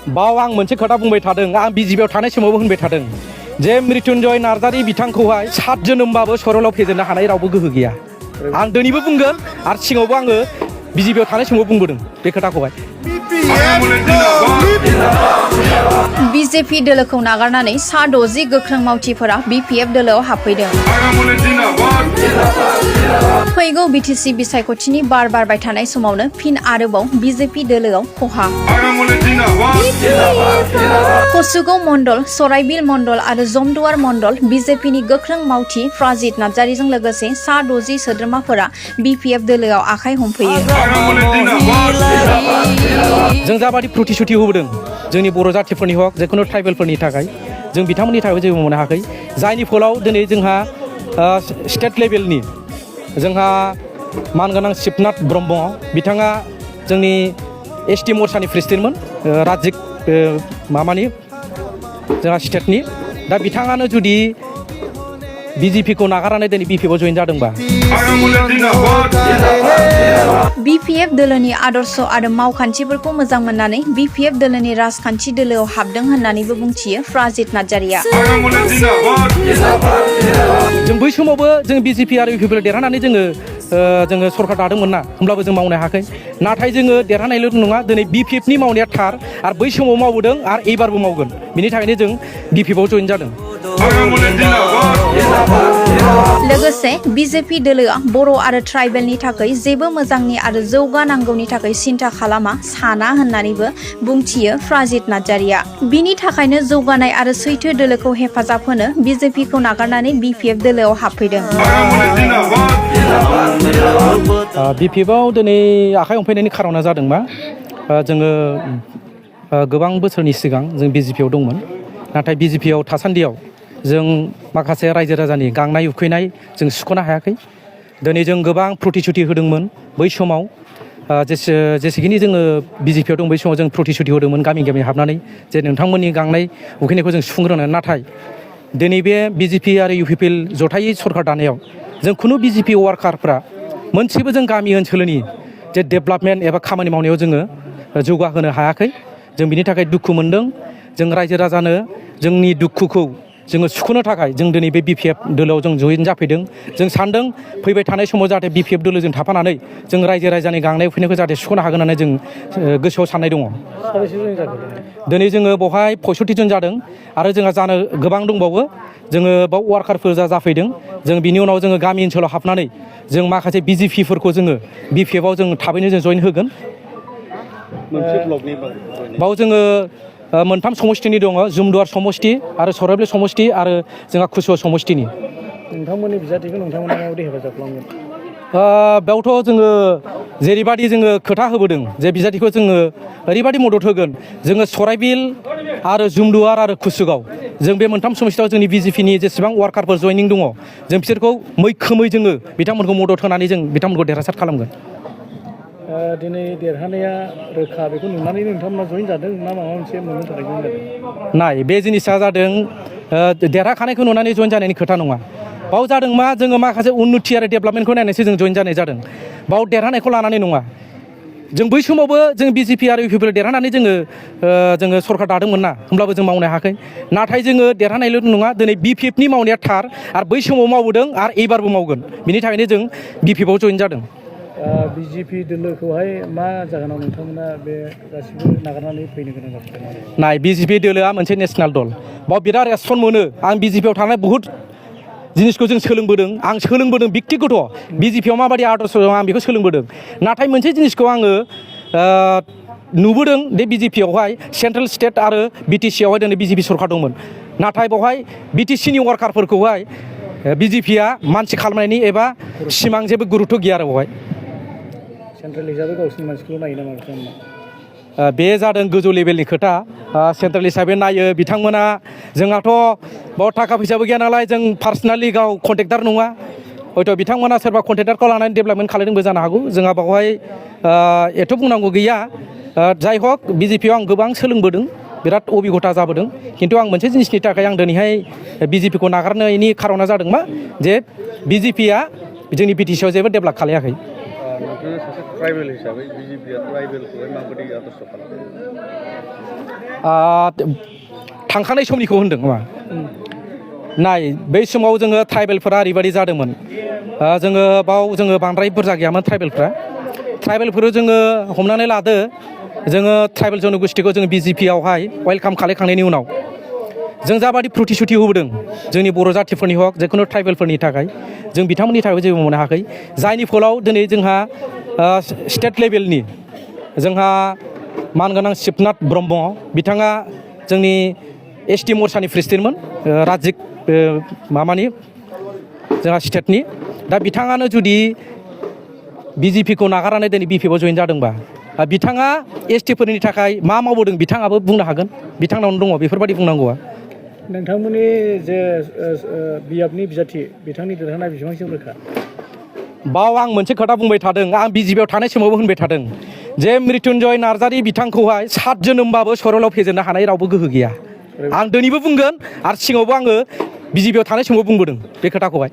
बाव आं मोनसे खोथा बुंबाय थादों आं बिजेपियाव थानाय समावबो होनबाय थादों जे मृत्युंजय नार्जारी बिथांखौहाय 7 जोनोमबाबो सरलाव फेजेननो हानाय रावबो गोहो गैया आं दिनैबो बुंगोन आरो सिगाङावबो आङो बिजेपियाव थानाय समाव बुंबोदों बे खोथाखौहाय बिजेपि दोलोखौ नागारनानै सा 60 गोख्रों मावथिफोरा बिपिएफ दोलोआव हाबफैदों। फैगौ बिटिसि बिसायख'थिनि बार बारबाय थानाय समावनो फिन आरोबाव बिजेपि दोलोआव खहा। कसुगाव मण्डल, सराइबिल मण्डल आरो जमदुवार मण्डल बिजेपिनि गोख्रों मावथि फ्राजित नार्जारीजों लोगोसे सा 60 सोद्रोमाफोरा बिपिएफ दोलोआव आखाइ हमफैयो। जों जाबादि प्रतिश्रुति होबोदों जोंनि बर' जातिफोरनि हक जिखुनु ट्राइबेलफोरनि थाखाय जों बिथांमोननि थाखाय जेबो मावनो हायाखै जायनि फलाव दिनै जोंहा स्टेट लेभेलनि जोंहा मानगोनां शिबनाथ ब्रह्म बिथाङा जोंनि एसटि मोर्चानि प्रेसिडेन्टमोन राज्यिक माबानि जोंहा स्टेटनि दा बिथाङानो जुदि बिजेपिखौ नागारनानै दिनै बिपिएफआव जइन जादोंबा बिपिएफ दोलोनि आदर्श आरो मावखान्थिफोरखौ मोजां मोननानै बिपिएफ दोलोनि राजखान्थि दोलोआव हाबदों होननानैबो बुंथियो फ्राजित नार्जारीया। जों बै समावबो जों बिजेपि आरो इउपिपिएल देरहानानै जोङो सरकार दादोंमोन ना होमब्लाबो जों मावनो हायाखै नाथाय जोङो देरहानायल' नङा दिनै बिपिएफनि मावनाया थार आरो बै समाव मावबोदों आरो एबारबो मावगोन बिनि थाखायनो जों बिपिएफआव जइन जादों। लोगोसे बिजेपि दोलोआ बर' आरो ट्राइबेलनि थाखाय जेबो मोजांनि आरो जौगानांगौनि थाखाय सिन्था खालामा साना होननानैबो बुंथियो फ्राजित नार्जारीया। बिनि थाखायनो जौगानाय आरो सैथो दोलोखौ हेफाजाब होनो बिजेपिखौ नागारनानै बिपिएफ दोलोआव हाबफैदों। बिपिएफआव दिनै आखाइ हमफैनायनि खारना जादों मा जोङो गोबां बोसोरनि सिगां जों बिजेपिआव दंमोन नाथाय बिजेपिआव थासान्दियाव जों माखासे रायजो राजानि गांनाय उखैनाय जों सुख'नो हायाखै दिनै जों गोबां प्रतिश्रुति होदोंमोन बै समाव जेसेखिनि जोङो बिजेपिआव दं बै समाव जों प्रतिश्रुति होदोंमोन गामि गामि हाबनानै जे नोंथांमोननि गांनाय उखैनायखौ जों सुफुंग्रोनो नाथाय दिनै बे बिजेपि आरो इउपिपिएल जथायै सरकार दानायाव जों खुनु बिजेपि वार्कारफ्रा मोनसेबो जों गामि ओनसोलनि जे डेभेलपमेन्ट एबा खामानि मावनायाव जोङो जौगाहोनो हायाखै जों बिनि थाखाय दुखु मोनदों जों रायजो राजानो जोंनि दुखुखौ जोङो सुख'नो थाखाय जों दिनै बे बिपिएफ दोलोआव जों जइन जाफैदों जों सानदों फैबाय थानाय समाव जाहाथे बिपिएफ दोलोजों थाफानानै जों रायजो राजानि गांनाय उखैनायखौ जाहाथे सुख'नो हागोन होननानै जों गोसोआव साननाय दङ। दिनै जोङो बेवहाय 65 जन जादों आरो जोंहा जानो गोबां दंबावो जोङो बाव वार्कारफोर जाफैदों जों बिनि उनाव जोङो गामि ओनसोलाव हाबनानै जों माखासे बिजेपिफोरखौ जोङो बिपिएफआव जों थाबैनो जों जइन होगोन। बाव जोङो मोनथाम समष्टिनि दङ जुमदुवार समष्टि आरो सराइबिल समष्टि आरो जोंहा कुसुगाव समष्टिनि नोंथांमोननि बिजाथिखौ नोंथांमोना माबायदि हेफाजाब खालामगोन? बेयावथ' जोङो जेरैबायदि जोङो खोथा होबोदों जे बिजाथिखौ जोङो ओरैबायदि मदद होगोन जोङो सराइबिल आरो जुमदुवार आरो कुसुगाव जों बे मोनथाम समष्टियाव जोंनि बिजेपिनि जेसेबां वार्कारफोर जइनिं दङ जों बिसोरखौ मैखोमै जोङो बिथांमोनखौ मदद होनानै जों बिथांमोनखौ देरहासार खालामगोन। दिनै देरहानाया रोखा बेखौ नुनानै नोंथांमोना जइन जादों ना माबा मोनसे मोननो थाखाय जइन जादों? नाय बे जिनिसा जादों देरहाखानायखौ नुनानै जइन जानायनि खोथा नङा बाव जादों मा जोङो माखासे उन्नति आरो डेभेलपमेन्टखौ नायनानैसो जों जइन जानाय जादों बाव देरहानायखौ लानानै नङा जों बै समावबो जों बिजेपि आरो इउपिपिएल देरहानानै जोङो सरकार दादोंमोन ना होमब्लाबो जों मावनो हायाखै नाथाय जोङो देरहानायल' नङा दिनै बिपिएफनि मावनाया थार आरो बै समाव मावबोदों आरो एबारबो मावगोन बिनि थाखायनो जों बिपिएफआव जइन जादों। बिजेपि दोलोखौहाय मा जाहोनाव नोंथांमोना बे गासिबो नागारनानै फैनो गोनां जादों? नाय बिजेपि दोलोआ मोनसे नेसनेल दल बाव बिराद रेसपन्स मोनो आं बिजेपिआव थानाय बहुद जिनिसखौ जों सोलोंबोदों आं सोलोंबोदों व्यक्तिगत बिजेपिआव माबायदि आदर्श दं आं बेखौ सोलोंबोदों नाथाय मोनसे जिनिसखौ आङो नुबोदों बे बिजेपिआवहाय सेन्ट्रेल स्टेट आरो बिटिसिआवहाय दिनै बिजेपि सरकार दंमोन नाथाय बेवहाय बिटिसिनि वार्कारफोरखौहाय बिजेपिआ मानसि खालामनायनि एबा सिमां जेबो गुरुत्व गैया आरो बेवहाय सेन्ट्रेल हिसाबै गावसिनि मानसिखौ नायो नामा बिथांमोना? बे जादों गोजौ लेभेलनि खोथा सेन्ट्रेल हिसाबै नायो बिथांमोना जोंहाथ' बाव थाखा फैसाबो गैया नालाय जों पार्सनेलि गाव कन्ट्रेक्टार नङा हयथ' बिथांमोना सोरबा कन्ट्रेक्टारखौ लानानै डेभेलपमेन्ट खालामदोंबो जानो हागौ जोंहा बावहाय एथ' बुंनांगौ गैया जाय हक बिजेपिआव आं गोबां सोलोंबोदों बिराद अभिगथा जाबोदों खिन्थु आं मोनसे जिनिसनि थाखाय आं दिनैहाय बिजेपिखौ नागारनायनि खारना जादों मा जे बिजेपिआ जोंनि बिटिसिआव जेबो डेभेलप खालायाखै। नोंथाङा सासे ट्राइबेल हिसाबै बिजेपिआ ट्राइबेलखौहाय माबायदि आदर्श खालामो? थांखानाय समनिखौ होनदों नामा नाय बै समाव जोङो ट्राइबेलफोरा ओरैबायदि जादोंमोन जोङो बांद्राय बुरजा गैयामोन ट्राइबेलफोर जोङो हमनानै लादो जोङो ट्राइबेल जनगोष्ठीखौ जोङो BJP आवहाय वेलकाम खालामखांनायनि उनाव जों जाबादि प्रतिश्रुति होबोदों जोंनि बर' जातिफोरनि हक जिखुनु ट्राइबेलफोरनि थाखाय जों बिथांमोननि थाखाय जेबो मोननो हायाखै जायनि फलाव दिनै जोंहा स्टेट लेभेलनि जोंहा मानगोनां शिबनाथ ब्रह्म बिथाङा जोंनि ST मोर्चानि प्रेसिडेन्टमोन राजिक माबानि जोंहा स्टेटनि दा बिथाङानो जुदि BJPखौ नागारनानै दिनै BPFआव जइन जादोंबा बिथाङा STफोरनि थाखाय मा मावबोदों बिथाङाबो बुंनो हागोन बिथांनावनो दङ बेफोरबायदि बुंनांगौआ नोंथांमोननि जे बियाबनि बिजाथि बिथांनि देरहानाय बेसेबांसिम रोखा बाव आं मोनसे खोथा बुंबाय थादों आं BJPआव थानाय समावबो होनबाय थादों जे मृत्युन्जय नार्जारि बिथांखौहाय 7 जोनोमबाबो सरलाव फेजेननो हानाय रावबो गोहो गैया आं दिनैबो बुंगोन आरो सिगाङावबो आङो BJPआव थानाय समाव बुंबोदों बे खोथाखौहाय